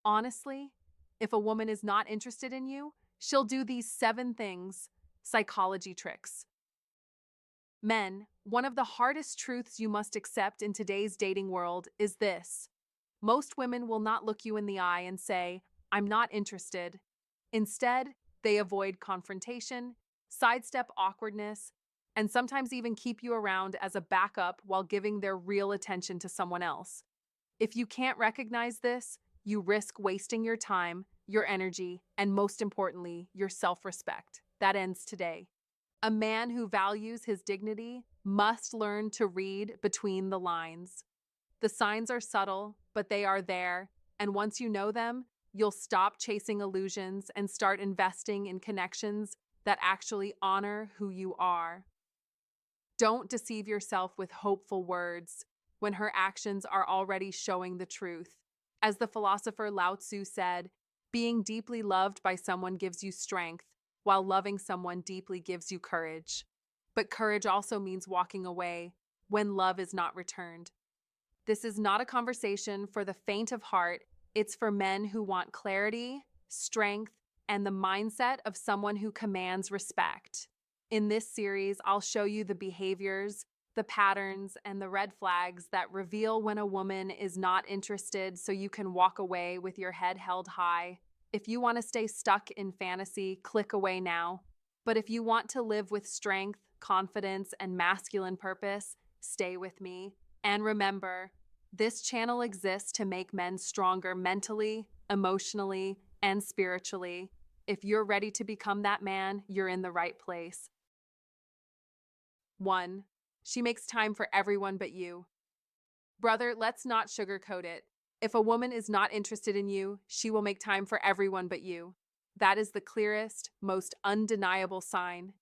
Honestly, if a woman is not interested in you, she'll do these 7 things, psychology tricks. Men, one of the hardest truths you must accept in today's dating world is this. Most women will not look you in the eye and say, I'm not interested. Instead, they avoid confrontation, sidestep awkwardness, and sometimes even keep you around as a backup while giving their real attention to someone else. If you can't recognize this, you risk wasting your time, your energy, and most importantly, your self respect. That ends today. A man who values his dignity must learn to read between the lines. The signs are subtle, but they are there, and once you know them, you'll stop chasing illusions and start investing in connections that actually honor who you are. Don't deceive yourself with hopeful words when her actions are already showing the truth. As the philosopher Lao Tzu said, being deeply loved by someone gives you strength, while loving someone deeply gives you courage. But courage also means walking away when love is not returned. This is not a conversation for the faint of heart, it's for men who want clarity, strength, and the mindset of someone who commands respect. In this series, I'll show you the behaviors, the patterns, and the red flags that reveal when a woman is not interested so you can walk away with your head held high. If you want to stay stuck in fantasy, click away now. But if you want to live with strength, confidence, and masculine purpose, stay with me. And remember, this channel exists to make men stronger mentally, emotionally, and spiritually. If you're ready to become that man, you're in the right place. 1. She makes time for everyone but you. Brother, let's not sugarcoat it. If a woman is not interested in you, she will make time for everyone but you. That is the clearest, most undeniable sign.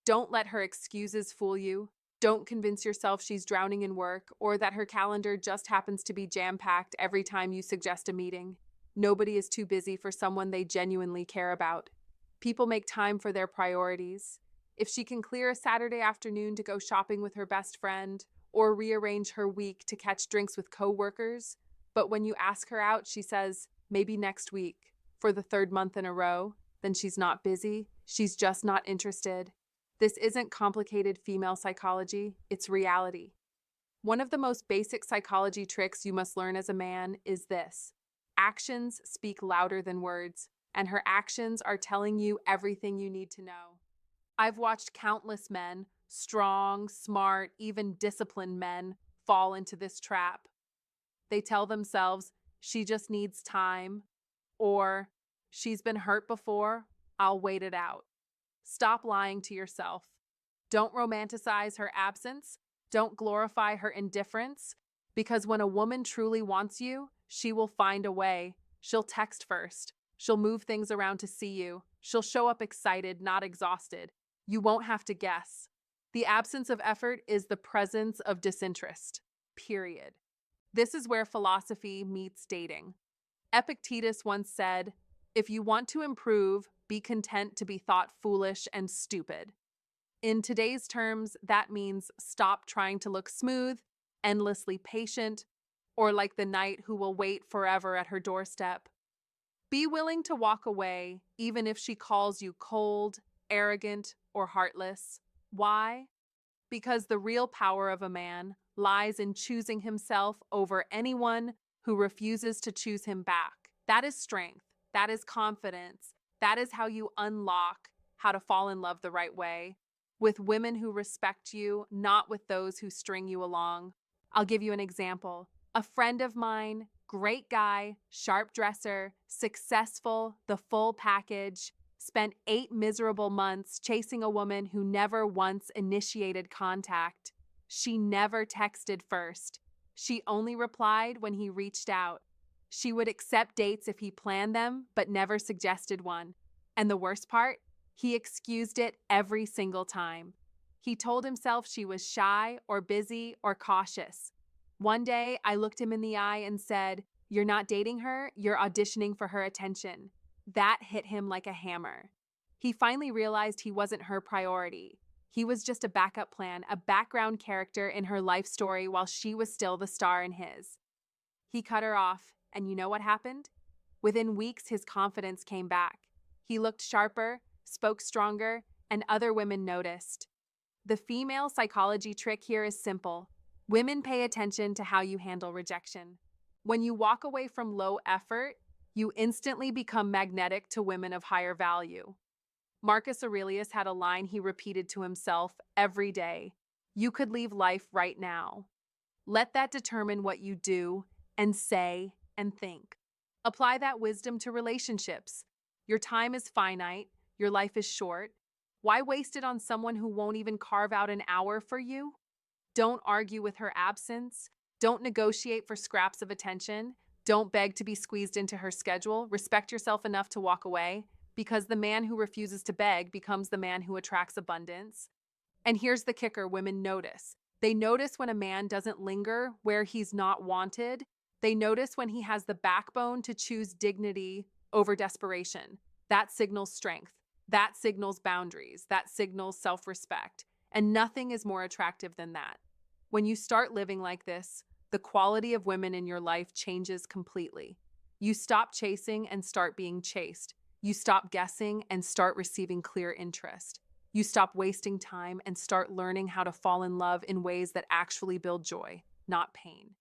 Don't let her excuses fool you. Don't convince yourself she's drowning in work or that her calendar just happens to be jam-packed every time you suggest a meeting. Nobody is too busy for someone they genuinely care about. People make time for their priorities. If she can clear a Saturday afternoon to go shopping with her best friend or rearrange her week to catch drinks with coworkers, but when you ask her out, she says, maybe next week, for the 3rd month in a row, then she's not busy, she's just not interested. This isn't complicated female psychology, it's reality. One of the most basic psychology tricks you must learn as a man is this. Actions speak louder than words, and her actions are telling you everything you need to know. I've watched countless men, strong, smart, even disciplined men, fall into this trap. They tell themselves, she just needs time, or she's been hurt before, I'll wait it out. Stop lying to yourself. Don't romanticize her absence. Don't glorify her indifference. Because when a woman truly wants you, she will find a way. She'll text first. She'll move things around to see you. She'll show up excited, not exhausted. You won't have to guess. The absence of effort is the presence of disinterest. Period. This is where philosophy meets dating. Epictetus once said, if you want to improve, be content to be thought foolish and stupid. In today's terms, that means stop trying to look smooth, endlessly patient, or like the knight who will wait forever at her doorstep. Be willing to walk away, even if she calls you cold, arrogant, or heartless. Why? Because the real power of a man lies in choosing himself over anyone who refuses to choose him back. That is strength. That is confidence. That is how you unlock how to fall in love the right way. With women who respect you, not with those who string you along. I'll give you an example. A friend of mine, great guy, sharp dresser, successful, the full package, spent 8 miserable months chasing a woman who never once initiated contact. She never texted first. She only replied when he reached out. She would accept dates if he planned them, but never suggested one. And the worst part? He excused it every single time. He told himself she was shy or busy or cautious. One day, I looked him in the eye and said, "You're not dating her, you're auditioning for her attention." That hit him like a hammer. He finally realized he wasn't her priority. He was just a backup plan, a background character in her life story while she was still the star in his. He cut her off, and you know what happened? Within weeks, his confidence came back. He looked sharper, spoke stronger, and other women noticed. The female psychology trick here is simple. Women pay attention to how you handle rejection. When you walk away from low effort, you instantly become magnetic to women of higher value. Marcus Aurelius had a line he repeated to himself every day. You could leave life right now. Let that determine what you do and say and think. Apply that wisdom to relationships. Your time is finite, your life is short. Why waste it on someone who won't even carve out an hour for you? Don't argue with her absence. Don't negotiate for scraps of attention. Don't beg to be squeezed into her schedule. Respect yourself enough to walk away, because the man who refuses to beg becomes the man who attracts abundance. And here's the kicker: women notice. They notice when a man doesn't linger where he's not wanted. They notice when he has the backbone to choose dignity over desperation. That signals strength. That signals boundaries. That signals self-respect. And nothing is more attractive than that. When you start living like this, the quality of women in your life changes completely. You stop chasing and start being chased. You stop guessing and start receiving clear interest. You stop wasting time and start learning how to fall in love in ways that actually build joy, not pain.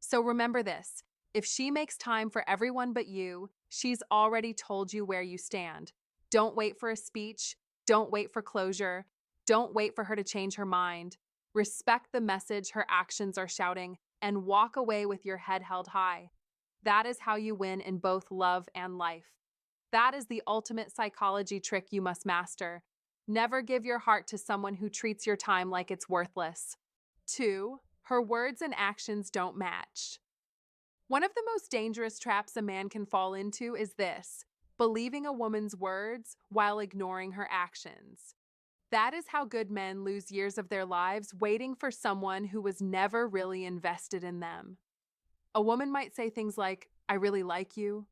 So remember this: if she makes time for everyone but you, she's already told you where you stand. Don't wait for a speech. Don't wait for closure. Don't wait for her to change her mind. Respect the message her actions are shouting and walk away with your head held high. That is how you win in both love and life. That is the ultimate psychology trick you must master. Never give your heart to someone who treats your time like it's worthless. 2. Her words and actions don't match. One of the most dangerous traps a man can fall into is this: believing a woman's words while ignoring her actions. That is how good men lose years of their lives waiting for someone who was never really invested in them. A woman might say things like, "I really like you,"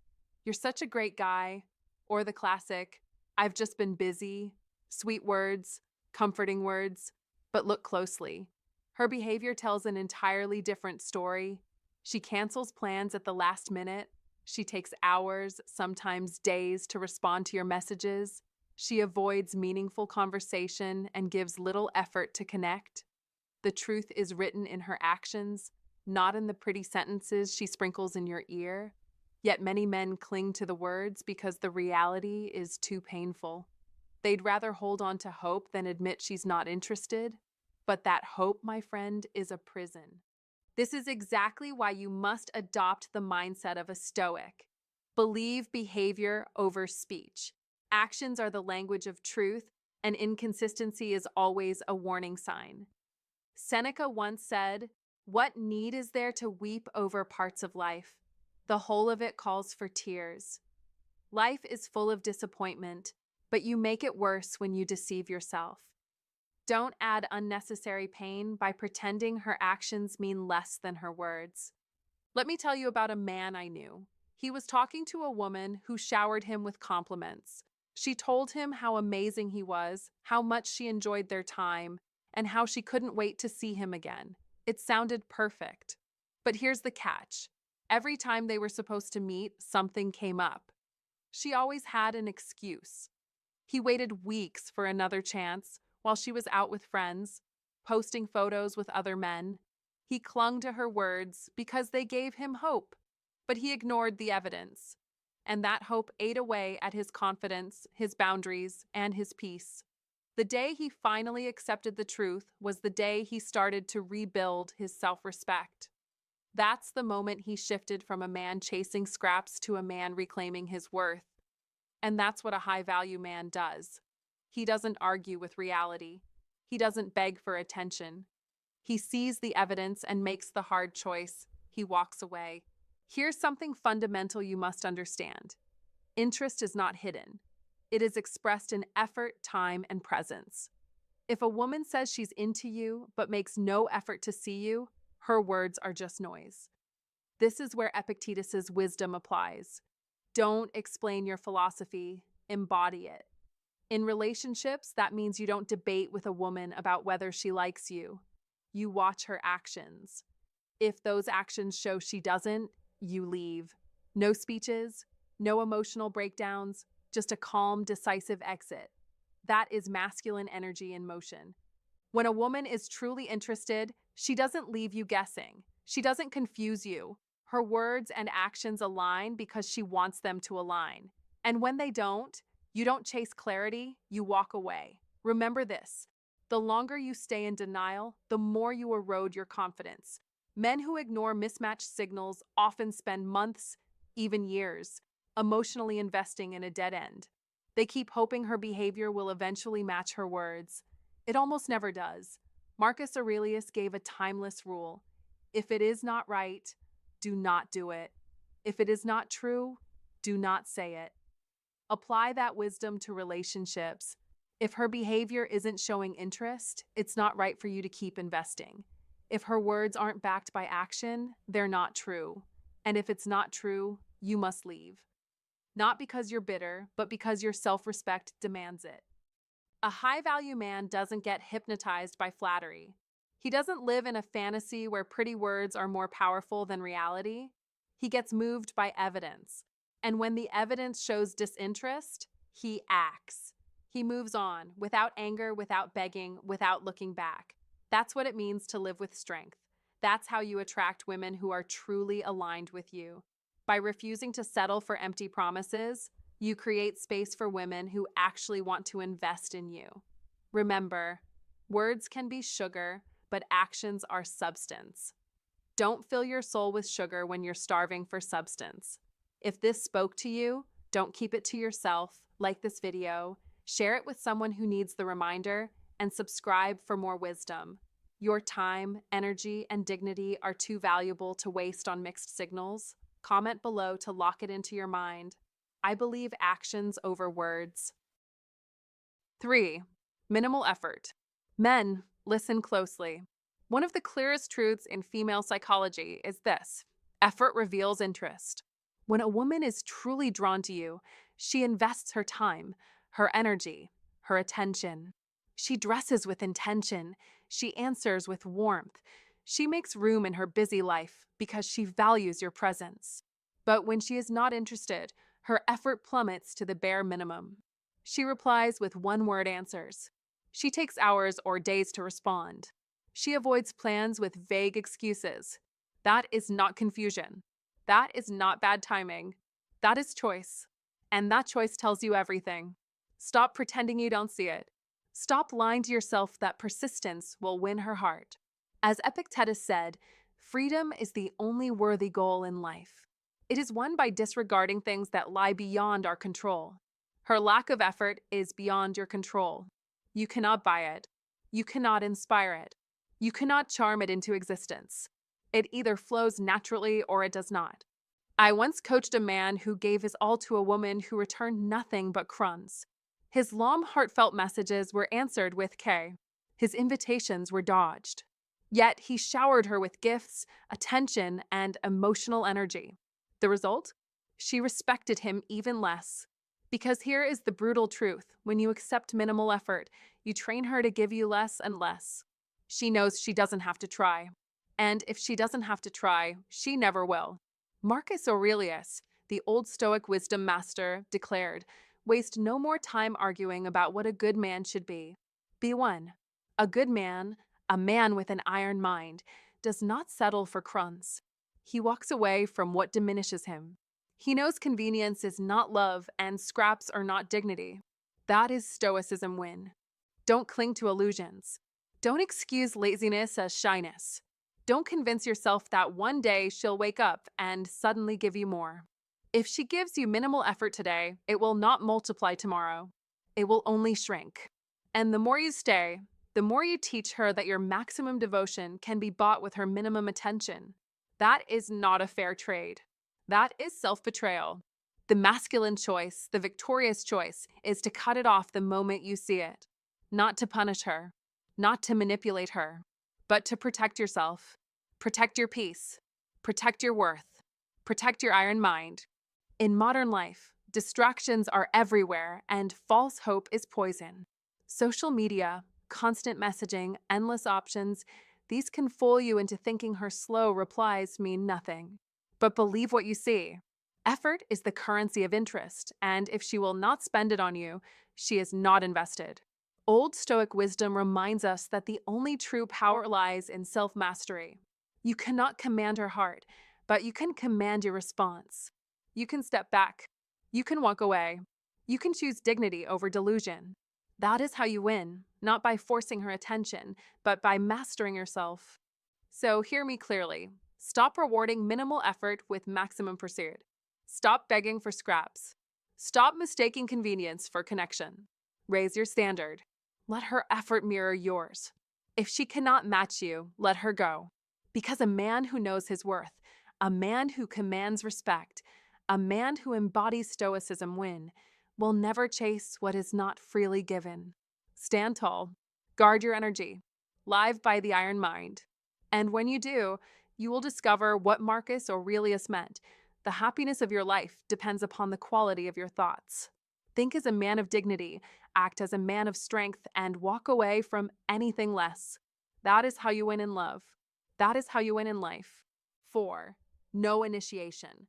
"You're such a great guy," or the classic, "I've just been busy." Sweet words, comforting words, but look closely. Her behavior tells an entirely different story. She cancels plans at the last minute. She takes hours, sometimes days, to respond to your messages. She avoids meaningful conversation and gives little effort to connect. The truth is written in her actions, not in the pretty sentences she sprinkles in your ear. Yet many men cling to the words because the reality is too painful. They'd rather hold on to hope than admit she's not interested. But that hope, my friend, is a prison. This is exactly why you must adopt the mindset of a Stoic. Believe behavior over speech. Actions are the language of truth, and inconsistency is always a warning sign. Seneca once said, "What need is there to weep over parts of life? The whole of it calls for tears." Life is full of disappointment, but you make it worse when you deceive yourself. Don't add unnecessary pain by pretending her actions mean less than her words. Let me tell you about a man I knew. He was talking to a woman who showered him with compliments. She told him how amazing he was, how much she enjoyed their time, and how she couldn't wait to see him again. It sounded perfect. But here's the catch. Every time they were supposed to meet, something came up. She always had an excuse. He waited weeks for another chance while she was out with friends, posting photos with other men. He clung to her words because they gave him hope, but he ignored the evidence. And that hope ate away at his confidence, his boundaries, and his peace. The day he finally accepted the truth was the day he started to rebuild his self-respect. That's the moment he shifted from a man chasing scraps to a man reclaiming his worth. And that's what a high-value man does. He doesn't argue with reality. He doesn't beg for attention. He sees the evidence and makes the hard choice. He walks away. Here's something fundamental you must understand. Interest is not hidden. It is expressed in effort, time, and presence. If a woman says she's into you but makes no effort to see you, her words are just noise. This is where Epictetus's wisdom applies. Don't explain your philosophy, embody it. In relationships, that means you don't debate with a woman about whether she likes you. You watch her actions. If those actions show she doesn't, you leave. No speeches, No emotional breakdowns, just a calm, decisive exit. That is masculine energy in motion. When a woman is truly interested, she doesn't leave you guessing. She doesn't confuse you. Her words and actions align because she wants them to align. And when they don't, you don't chase clarity, you walk away. Remember this: the longer you stay in denial, the more you erode your confidence. Men who ignore mismatched signals often spend months, even years, emotionally investing in a dead end. They keep hoping her behavior will eventually match her words. It almost never does. Marcus Aurelius gave a timeless rule: if it is not right, do not do it. If it is not true, do not say it. Apply that wisdom to relationships. If her behavior isn't showing interest, it's not right for you to keep investing. If her words aren't backed by action, they're not true. And if it's not true, you must leave. Not because you're bitter, but because your self-respect demands it. A high-value man doesn't get hypnotized by flattery. He doesn't live in a fantasy where pretty words are more powerful than reality. He gets moved by evidence. And when the evidence shows disinterest, he acts. He moves on, without anger, without begging, without looking back. That's what it means to live with strength. That's how you attract women who are truly aligned with you. By refusing to settle for empty promises, you create space for women who actually want to invest in you. Remember, words can be sugar, but actions are substance. Don't fill your soul with sugar when you're starving for substance. If this spoke to you, don't keep it to yourself. Like this video, share it with someone who needs the reminder, and subscribe for more wisdom. Your time, energy, and dignity are too valuable to waste on mixed signals. Comment below to lock it into your mind. I believe actions over words. 3. Minimal effort. Men, listen closely. One of the clearest truths in female psychology is this: effort reveals interest. When a woman is truly drawn to you, she invests her time, her energy, her attention. She dresses with intention. She answers with warmth. She makes room in her busy life because she values your presence. But when she is not interested, her effort plummets to the bare minimum. She replies with one-word answers. She takes hours or days to respond. She avoids plans with vague excuses. That is not confusion. That is not bad timing. That is choice. And that choice tells you everything. Stop pretending you don't see it. Stop lying to yourself that persistence will win her heart. As Epictetus said, freedom is the only worthy goal in life. It is won by disregarding things that lie beyond our control. Her lack of effort is beyond your control. You cannot buy it. You cannot inspire it. You cannot charm it into existence. It either flows naturally or it does not. I once coached a man who gave his all to a woman who returned nothing but crumbs. His long, heartfelt messages were answered with K. His invitations were dodged. Yet he showered her with gifts, attention, and emotional energy. The result? She respected him even less. Because here is the brutal truth: when you accept minimal effort, you train her to give you less and less. She knows she doesn't have to try. And if she doesn't have to try, she never will. Marcus Aurelius, the old Stoic wisdom master, declared, "Waste no more time arguing about what a good man should be. Be one. A good man, a man with an iron mind, does not settle for crumbs. He walks away from what diminishes him. He knows convenience is not love and scraps are not dignity. That is Stoicism win. Don't cling to illusions. Don't excuse laziness as shyness. Don't convince yourself that one day she'll wake up and suddenly give you more. If she gives you minimal effort today, it will not multiply tomorrow. It will only shrink. And the more you stay, the more you teach her that your maximum devotion can be bought with her minimum attention. That is not a fair trade. That is self-betrayal. The masculine choice, the victorious choice, is to cut it off the moment you see it. Not to punish her, not to manipulate her, but to protect yourself. Protect your peace. Protect your worth. Protect your iron mind. In modern life, distractions are everywhere, and false hope is poison. Social media, constant messaging, endless options, these can fool you into thinking her slow replies mean nothing. But believe what you see. Effort is the currency of interest, and if she will not spend it on you, she is not invested. Old Stoic wisdom reminds us that the only true power lies in self mastery. You cannot command her heart, but you can command your response. You can step back. You can walk away. You can choose dignity over delusion. That is how you win, not by forcing her attention, but by mastering yourself. So hear me clearly. Stop rewarding minimal effort with maximum pursuit. Stop begging for scraps. Stop mistaking convenience for connection. Raise your standard. Let her effort mirror yours. If she cannot match you, let her go. Because a man who knows his worth, a man who commands respect, a man who embodies Stoicism will never chase what is not freely given. Stand tall. Guard your energy. Live by the iron mind. And when you do, you will discover what Marcus Aurelius meant. The happiness of your life depends upon the quality of your thoughts. Think as a man of dignity, act as a man of strength, and walk away from anything less. That is how you win in love. That is how you win in life. 4. No initiation.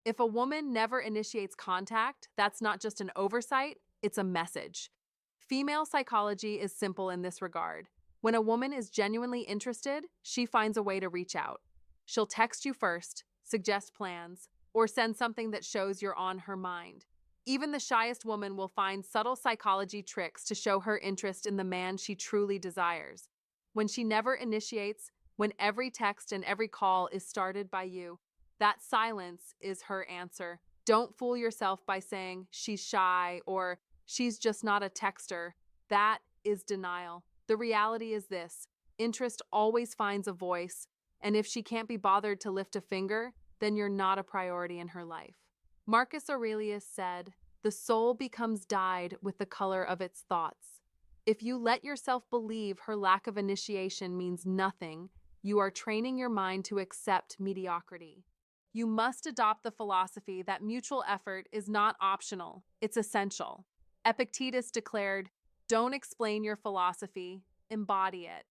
If a woman never initiates contact, that's not just an oversight, it's a message. Female psychology is simple in this regard. When a woman is genuinely interested, she finds a way to reach out. She'll text you first, suggest plans, or send something that shows you're on her mind. Even the shyest woman will find subtle psychology tricks to show her interest in the man she truly desires. When she never initiates, when every text and every call is started by you, that silence is her answer. Don't fool yourself by saying she's shy or she's just not a texter. That is denial. The reality is this: interest always finds a voice, and if she can't be bothered to lift a finger, then you're not a priority in her life. Marcus Aurelius said, "The soul becomes dyed with the color of its thoughts." If you let yourself believe her lack of initiation means nothing, you are training your mind to accept mediocrity. You must adopt the philosophy that mutual effort is not optional, it's essential. Epictetus declared, "Don't explain your philosophy, embody it."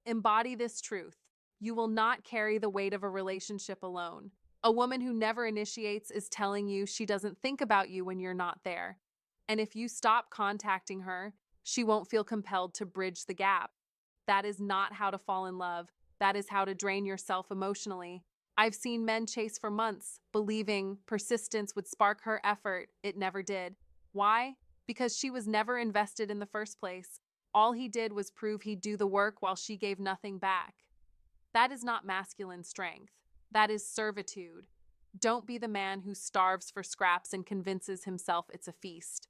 Embody this truth. You will not carry the weight of a relationship alone. A woman who never initiates is telling you she doesn't think about you when you're not there. And if you stop contacting her, she won't feel compelled to bridge the gap. That is not how to fall in love. That is how to drain yourself emotionally. I've seen men chase for months, believing persistence would spark her effort. It never did. Why? Because she was never invested in the first place. All he did was prove he'd do the work while she gave nothing back. That is not masculine strength. That is servitude. Don't be the man who starves for scraps and convinces himself it's a feast.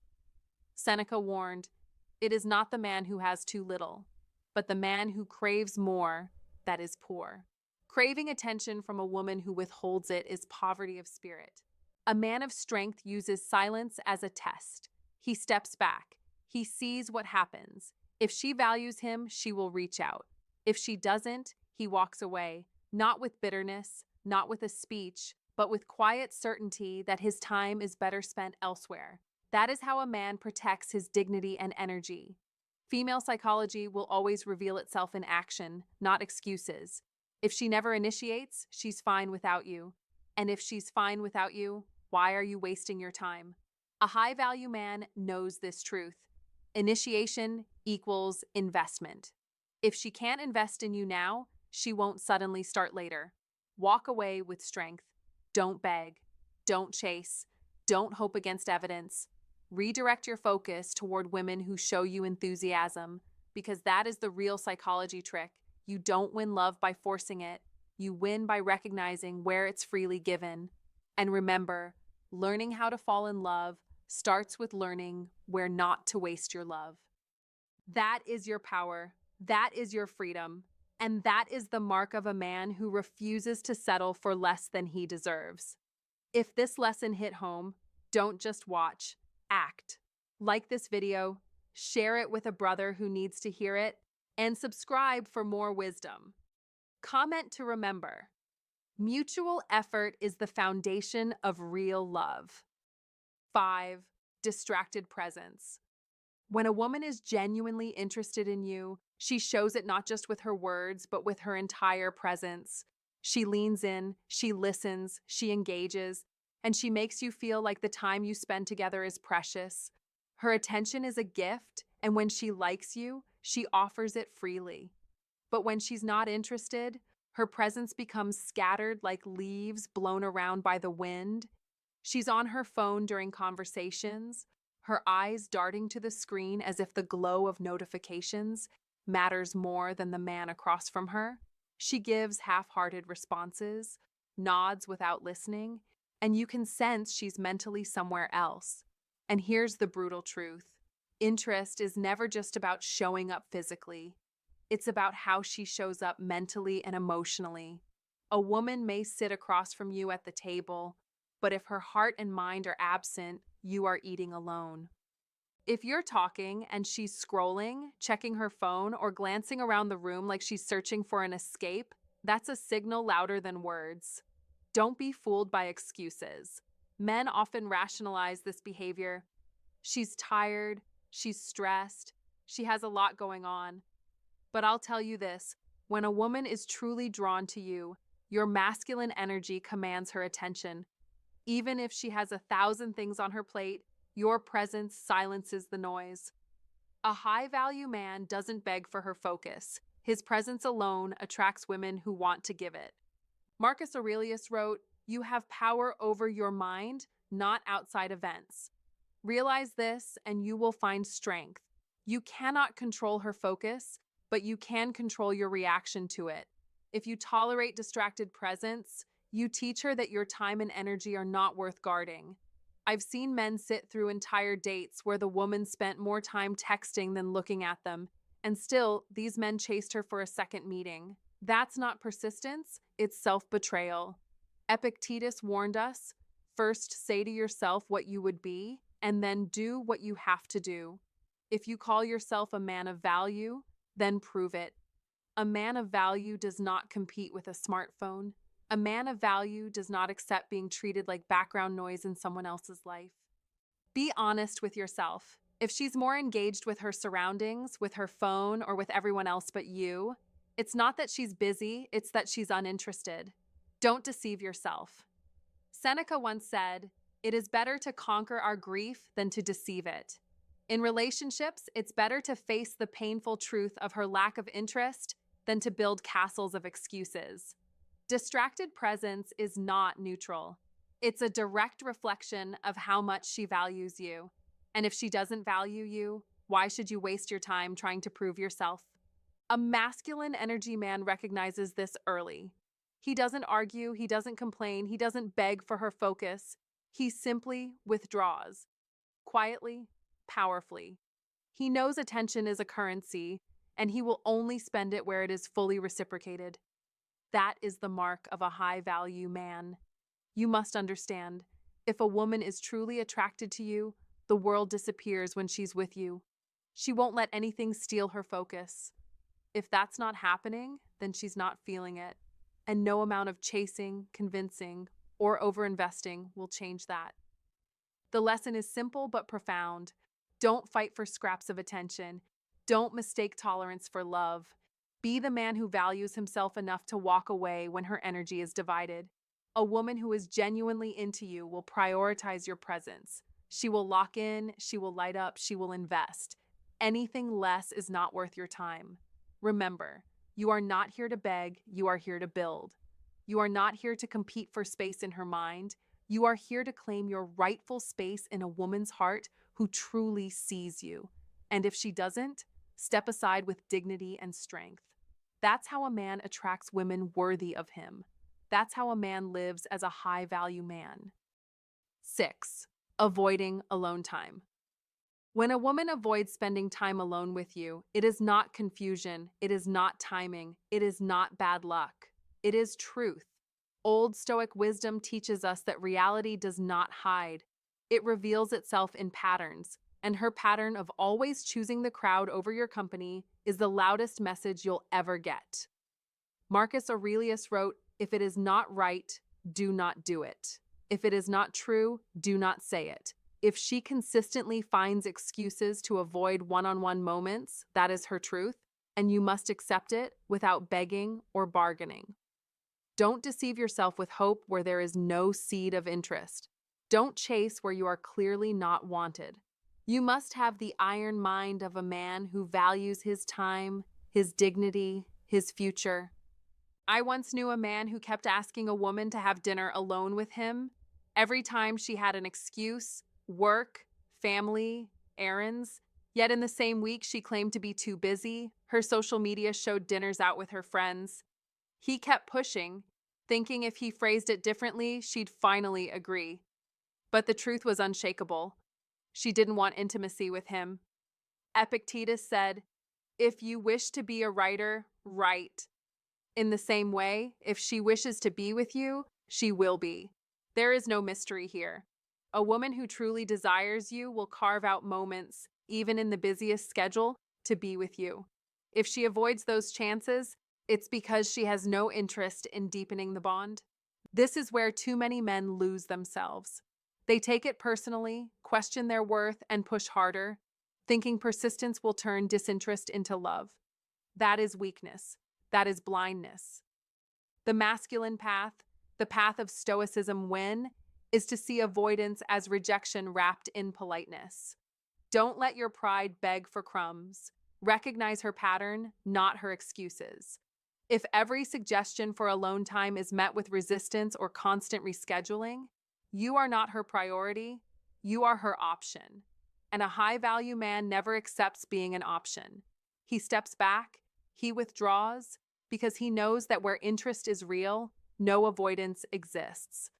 Seneca warned, "It is not the man who has too little, but the man who craves more that is poor." Craving attention from a woman who withholds it is poverty of spirit. A man of strength uses silence as a test. He steps back. He sees what happens. If she values him, she will reach out. If she doesn't, he walks away, not with bitterness, not with a speech, but with quiet certainty that his time is better spent elsewhere. That is how a man protects his dignity and energy. Female psychology will always reveal itself in action, not excuses. If she never initiates, she's fine without you. And if she's fine without you, why are you wasting your time? A high-value man knows this truth. Initiation equals investment. If she can't invest in you now, she won't suddenly start later. Walk away with strength. Don't beg. Don't chase. Don't hope against evidence. Redirect your focus toward women who show you enthusiasm, because that is the real psychology trick. You don't win love by forcing it. You win by recognizing where it's freely given. And remember, learning how to fall in love starts with learning where not to waste your love. That is your power. That is your freedom. And that is the mark of a man who refuses to settle for less than he deserves. If this lesson hit home, don't just watch, act. Like this video, share it with a brother who needs to hear it, and subscribe for more wisdom. Comment to remember. Mutual effort is the foundation of real love. 5. Distracted presence. When a woman is genuinely interested in you, she shows it not just with her words, but with her entire presence. She leans in, she listens, she engages, and she makes you feel like the time you spend together is precious. Her attention is a gift, and when she likes you, she offers it freely. But when she's not interested, her presence becomes scattered like leaves blown around by the wind. She's on her phone during conversations, her eyes darting to the screen as if the glow of notifications matters more than the man across from her. She gives half-hearted responses, nods without listening, and you can sense she's mentally somewhere else. And here's the brutal truth. Interest is never just about showing up physically. It's about how she shows up mentally and emotionally. A woman may sit across from you at the table, but if her heart and mind are absent, you are eating alone. If you're talking and she's scrolling, checking her phone, or glancing around the room like she's searching for an escape, that's a signal louder than words. Don't be fooled by excuses. Men often rationalize this behavior. She's tired, she's stressed, she has a lot going on. But I'll tell you this, when a woman is truly drawn to you, your masculine energy commands her attention. Even if she has 1,000 things on her plate, your presence silences the noise. A high-value man doesn't beg for her focus. His presence alone attracts women who want to give it. Marcus Aurelius wrote, "You have power over your mind, not outside events." Realize this and you will find strength. You cannot control her focus, but you can control your reaction to it. If you tolerate distracted presence, you teach her that your time and energy are not worth guarding. I've seen men sit through entire dates where the woman spent more time texting than looking at them, and still, these men chased her for a second meeting. That's not persistence, it's self-betrayal. Epictetus warned us, first say to yourself what you would be, and then do what you have to do. If you call yourself a man of value, then prove it. A man of value does not compete with a smartphone. A man of value does not accept being treated like background noise in someone else's life. Be honest with yourself. If she's more engaged with her surroundings, with her phone, or with everyone else but you, it's not that she's busy, it's that she's uninterested. Don't deceive yourself. Seneca once said, "It is better to conquer our grief than to deceive it." In relationships, it's better to face the painful truth of her lack of interest than to build castles of excuses. Distracted presence is not neutral. It's a direct reflection of how much she values you. And if she doesn't value you, why should you waste your time trying to prove yourself? A masculine energy man recognizes this early. He doesn't argue, he doesn't complain, he doesn't beg for her focus. He simply withdraws. Quietly, powerfully. He knows attention is a currency, and he will only spend it where it is fully reciprocated. That is the mark of a high-value man. You must understand, if a woman is truly attracted to you, the world disappears when she's with you. She won't let anything steal her focus. If that's not happening, then she's not feeling it. And no amount of chasing, convincing, or overinvesting will change that. The lesson is simple but profound. Don't fight for scraps of attention. Don't mistake tolerance for love. Be the man who values himself enough to walk away when her energy is divided. A woman who is genuinely into you will prioritize your presence. She will lock in, she will light up, she will invest. Anything less is not worth your time. Remember, you are not here to beg, you are here to build. You are not here to compete for space in her mind. You are here to claim your rightful space in a woman's heart who truly sees you. And if she doesn't, step aside with dignity and strength. That's how a man attracts women worthy of him. That's how a man lives as a high-value man. 6. Avoiding alone time. When a woman avoids spending time alone with you, it is not confusion, it is not timing, it is not bad luck. It is truth. Old Stoic wisdom teaches us that reality does not hide. It reveals itself in patterns, and her pattern of always choosing the crowd over your company is the loudest message you'll ever get. Marcus Aurelius wrote, "If it is not right, do not do it. If it is not true, do not say it." If she consistently finds excuses to avoid one-on-one moments, that is her truth, and you must accept it without begging or bargaining. Don't deceive yourself with hope where there is no seed of interest. Don't chase where you are clearly not wanted. You must have the iron mind of a man who values his time, his dignity, his future. I once knew a man who kept asking a woman to have dinner alone with him every time she had an excuse, work, family, errands. Yet in the same week, she claimed to be too busy. Her social media showed dinners out with her friends. He kept pushing, thinking if he phrased it differently, she'd finally agree. But the truth was unshakable. She didn't want intimacy with him. Epictetus said, "If you wish to be a writer, write." In the same way, if she wishes to be with you, she will be. There is no mystery here. A woman who truly desires you will carve out moments, even in the busiest schedule, to be with you. If she avoids those chances, it's because she has no interest in deepening the bond. This is where too many men lose themselves. They take it personally, question their worth, and push harder, thinking persistence will turn disinterest into love. That is weakness. That is blindness. The masculine path, the path of Stoicism when, is to see avoidance as rejection wrapped in politeness. Don't let your pride beg for crumbs. Recognize her pattern, not her excuses. If every suggestion for alone time is met with resistance or constant rescheduling, you are not her priority, you are her option. And a high-value man never accepts being an option. He steps back, he withdraws, because he knows that where interest is real, no avoidance exists.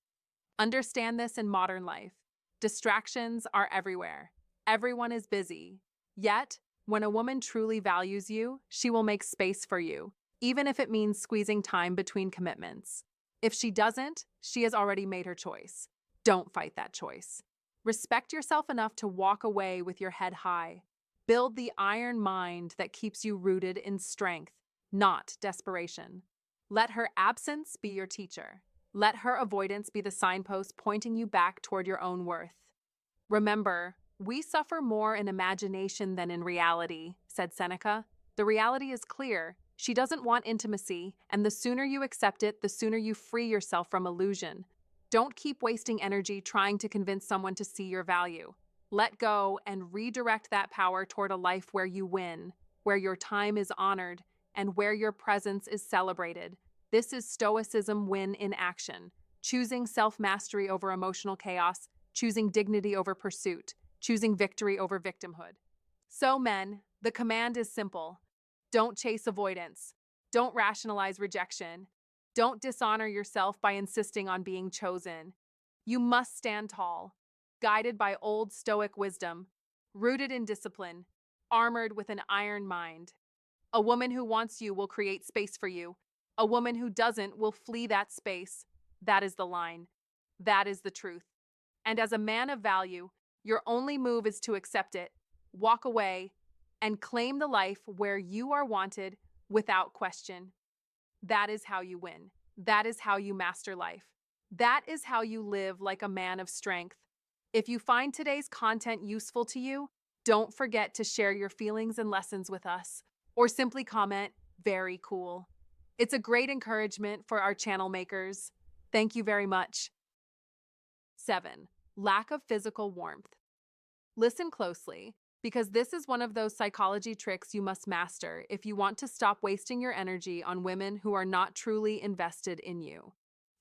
Understand this in modern life. Distractions are everywhere. Everyone is busy. Yet, when a woman truly values you, she will make space for you, even if it means squeezing time between commitments. If she doesn't, she has already made her choice. Don't fight that choice. Respect yourself enough to walk away with your head high. Build the iron mind that keeps you rooted in strength, not desperation. Let her absence be your teacher. Let her avoidance be the signpost pointing you back toward your own worth. Remember, we suffer more in imagination than in reality, said Seneca. The reality is clear. She doesn't want intimacy, and the sooner you accept it, the sooner you free yourself from illusion. Don't keep wasting energy trying to convince someone to see your value. Let go and redirect that power toward a life where you win, where your time is honored, and where your presence is celebrated. This is Stoicism win in action, choosing self-mastery over emotional chaos, choosing dignity over pursuit, choosing victory over victimhood. So men, the command is simple. Don't chase avoidance. Don't rationalize rejection. Don't dishonor yourself by insisting on being chosen. You must stand tall, guided by old Stoic wisdom, rooted in discipline, armored with an iron mind. A woman who wants you will create space for you. A woman who doesn't will flee that space. That is the line. That is the truth. And as a man of value, your only move is to accept it, walk away, and claim the life where you are wanted without question. That is how you win. That is how you master life. That is how you live like a man of strength. If you find today's content useful to you, don't forget to share your feelings and lessons with us, or simply comment, "Very cool." It's a great encouragement for our channel makers. Thank you very much. 7. Lack of physical warmth. Listen closely, because this is one of those psychology tricks you must master if you want to stop wasting your energy on women who are not truly invested in you.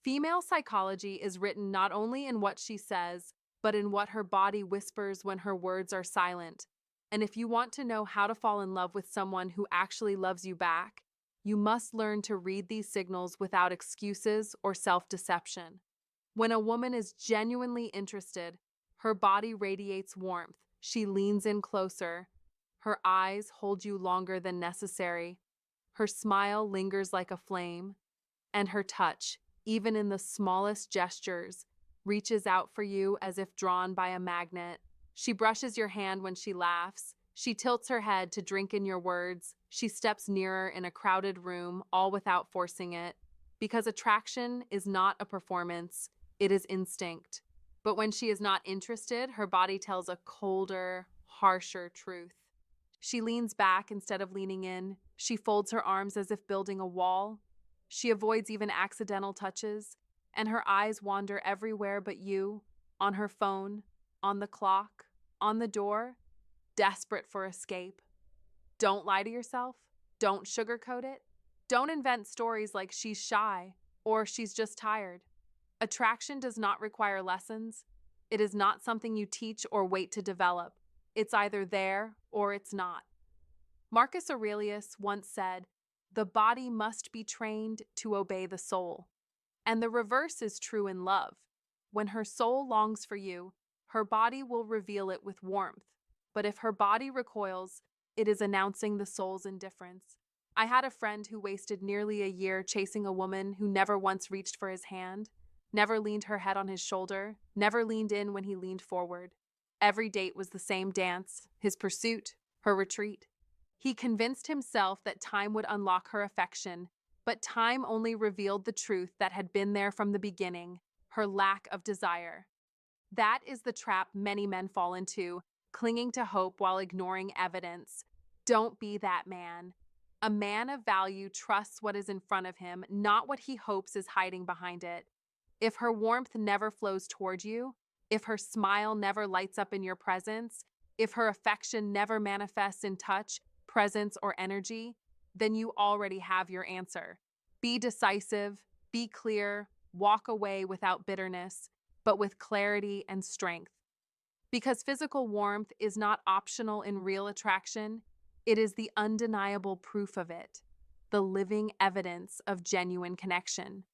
Female psychology is written not only in what she says, but in what her body whispers when her words are silent. And if you want to know how to fall in love with someone who actually loves you back, you must learn to read these signals without excuses or self-deception. When a woman is genuinely interested, her body radiates warmth. She leans in closer. Her eyes hold you longer than necessary. Her smile lingers like a flame. And her touch, even in the smallest gestures, reaches out for you as if drawn by a magnet. She brushes your hand when she laughs. She tilts her head to drink in your words. She steps nearer in a crowded room, all without forcing it. Because attraction is not a performance, it is instinct. But when she is not interested, her body tells a colder, harsher truth. She leans back instead of leaning in. She folds her arms as if building a wall. She avoids even accidental touches, and her eyes wander everywhere but you, on her phone, on the clock, on the door, desperate for escape. Don't lie to yourself. Don't sugarcoat it. Don't invent stories like she's shy or she's just tired. Attraction does not require lessons. It is not something you teach or wait to develop. It's either there or it's not. Marcus Aurelius once said, "The body must be trained to obey the soul." And the reverse is true in love. When her soul longs for you, her body will reveal it with warmth. But if her body recoils, it is announcing the soul's indifference. I had a friend who wasted nearly a year chasing a woman who never once reached for his hand, never leaned her head on his shoulder, never leaned in when he leaned forward. Every date was the same dance, his pursuit, her retreat. He convinced himself that time would unlock her affection, but time only revealed the truth that had been there from the beginning, her lack of desire. That is the trap many men fall into, clinging to hope while ignoring evidence. Don't be that man. A man of value trusts what is in front of him, not what he hopes is hiding behind it. If her warmth never flows toward you, if her smile never lights up in your presence, if her affection never manifests in touch, presence, or energy, then you already have your answer. Be decisive, be clear, walk away without bitterness, but with clarity and strength. Because physical warmth is not optional in real attraction, it is the undeniable proof of it, the living evidence of genuine connection.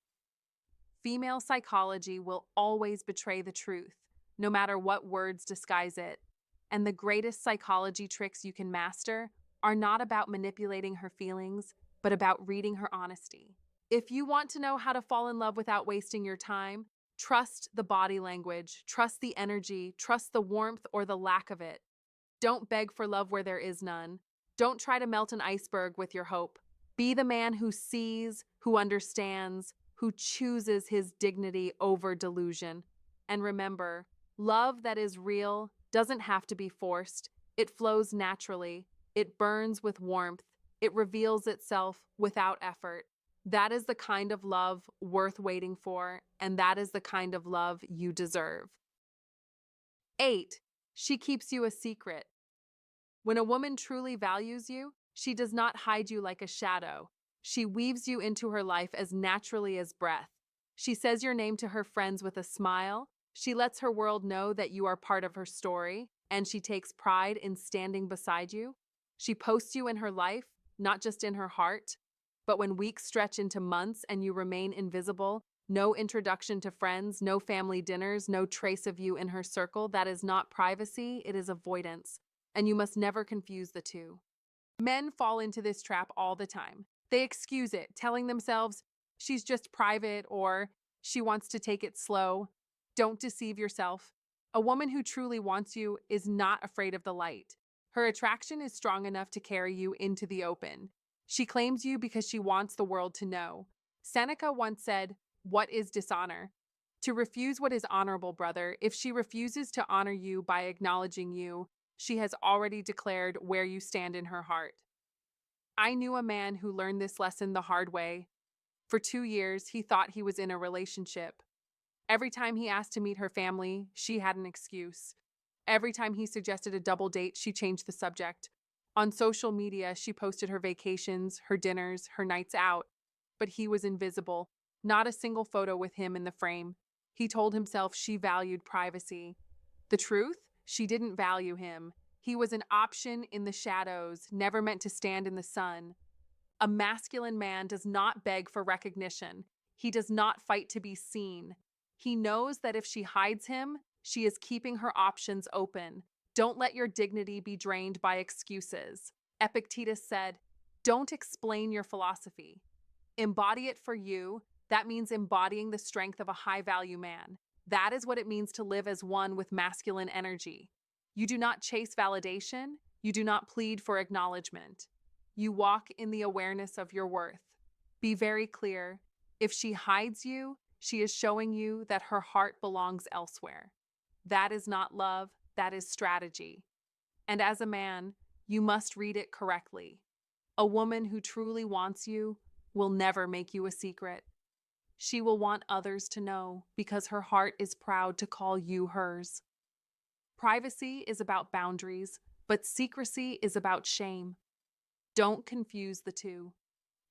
Female psychology will always betray the truth, no matter what words disguise it. And the greatest psychology tricks you can master are not about manipulating her feelings, but about reading her honesty. If you want to know how to fall in love without wasting your time, trust the body language, trust the energy, trust the warmth or the lack of it. Don't beg for love where there is none. Don't try to melt an iceberg with your hope. Be the man who sees, who understands, who chooses his dignity over delusion. And remember, love that is real doesn't have to be forced. It flows naturally. It burns with warmth. It reveals itself without effort. That is the kind of love worth waiting for, and that is the kind of love you deserve. 8. She keeps you a secret. When a woman truly values you, she does not hide you like a shadow. She weaves you into her life as naturally as breath. She says your name to her friends with a smile. She lets her world know that you are part of her story, and she takes pride in standing beside you. She posts you in her life, not just in her heart. But when weeks stretch into months and you remain invisible, no introduction to friends, no family dinners, no trace of you in her circle, that is not privacy, it is avoidance. And you must never confuse the two. Men fall into this trap all the time. They excuse it, telling themselves, she's just private or she wants to take it slow. Don't deceive yourself. A woman who truly wants you is not afraid of the light. Her attraction is strong enough to carry you into the open. She claims you because she wants the world to know. Seneca once said, "What is dishonor? To refuse what is honorable, brother. If she refuses to honor you by acknowledging you, she has already declared where you stand in her heart." I knew a man who learned this lesson the hard way. For 2 years, he thought he was in a relationship. Every time he asked to meet her family, she had an excuse. Every time he suggested a double date, she changed the subject. On social media, she posted her vacations, her dinners, her nights out. But he was invisible. Not a single photo with him in the frame. He told himself she valued privacy. The truth? She didn't value him. He was an option in the shadows, never meant to stand in the sun. A masculine man does not beg for recognition. He does not fight to be seen. He knows that if she hides him, she is keeping her options open. Don't let your dignity be drained by excuses. Epictetus said, "Don't explain your philosophy. Embody it for you." That means embodying the strength of a high-value man. That is what it means to live as one with masculine energy. You do not chase validation. You do not plead for acknowledgement. You walk in the awareness of your worth. Be very clear. If she hides you, she is showing you that her heart belongs elsewhere. That is not love, that is strategy. And as a man, you must read it correctly. A woman who truly wants you will never make you a secret. She will want others to know because her heart is proud to call you hers. Privacy is about boundaries, but secrecy is about shame. Don't confuse the two.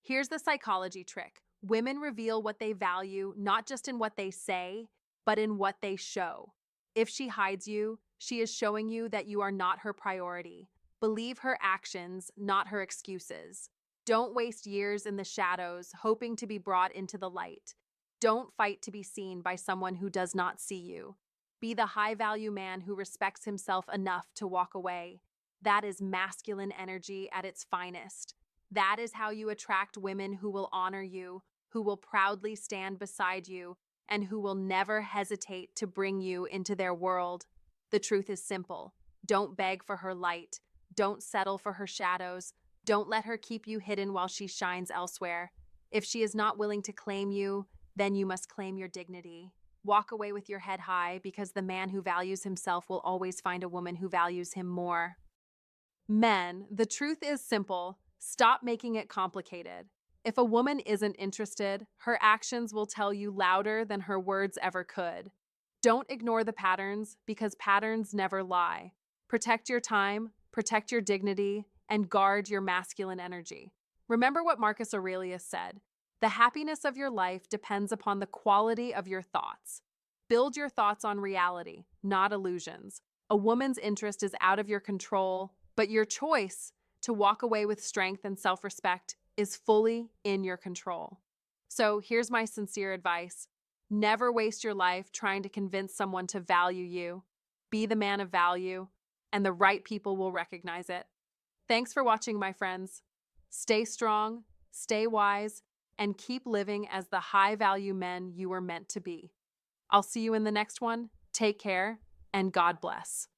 Here's the psychology trick. Women reveal what they value not just in what they say, but in what they show. If she hides you, she is showing you that you are not her priority. Believe her actions, not her excuses. Don't waste years in the shadows hoping to be brought into the light. Don't fight to be seen by someone who does not see you. Be the high-value man who respects himself enough to walk away. That is masculine energy at its finest. That is how you attract women who will honor you, who will proudly stand beside you, and who will never hesitate to bring you into their world. The truth is simple. Don't beg for her light. Don't settle for her shadows. Don't let her keep you hidden while she shines elsewhere. If she is not willing to claim you, then you must claim your dignity. Walk away with your head high because the man who values himself will always find a woman who values him more. Men, the truth is simple. Stop making it complicated. If a woman isn't interested, her actions will tell you louder than her words ever could. Don't ignore the patterns because patterns never lie. Protect your time, protect your dignity, and guard your masculine energy. Remember what Marcus Aurelius said: the happiness of your life depends upon the quality of your thoughts. Build your thoughts on reality, not illusions. A woman's interest is out of your control, but your choice to walk away with strength and self-respect is fully in your control. So here's my sincere advice. Never waste your life trying to convince someone to value you. Be the man of value, and the right people will recognize it. Thanks for watching, my friends. Stay strong, stay wise, and keep living as the high-value men you were meant to be. I'll see you in the next one. Take care, and God bless.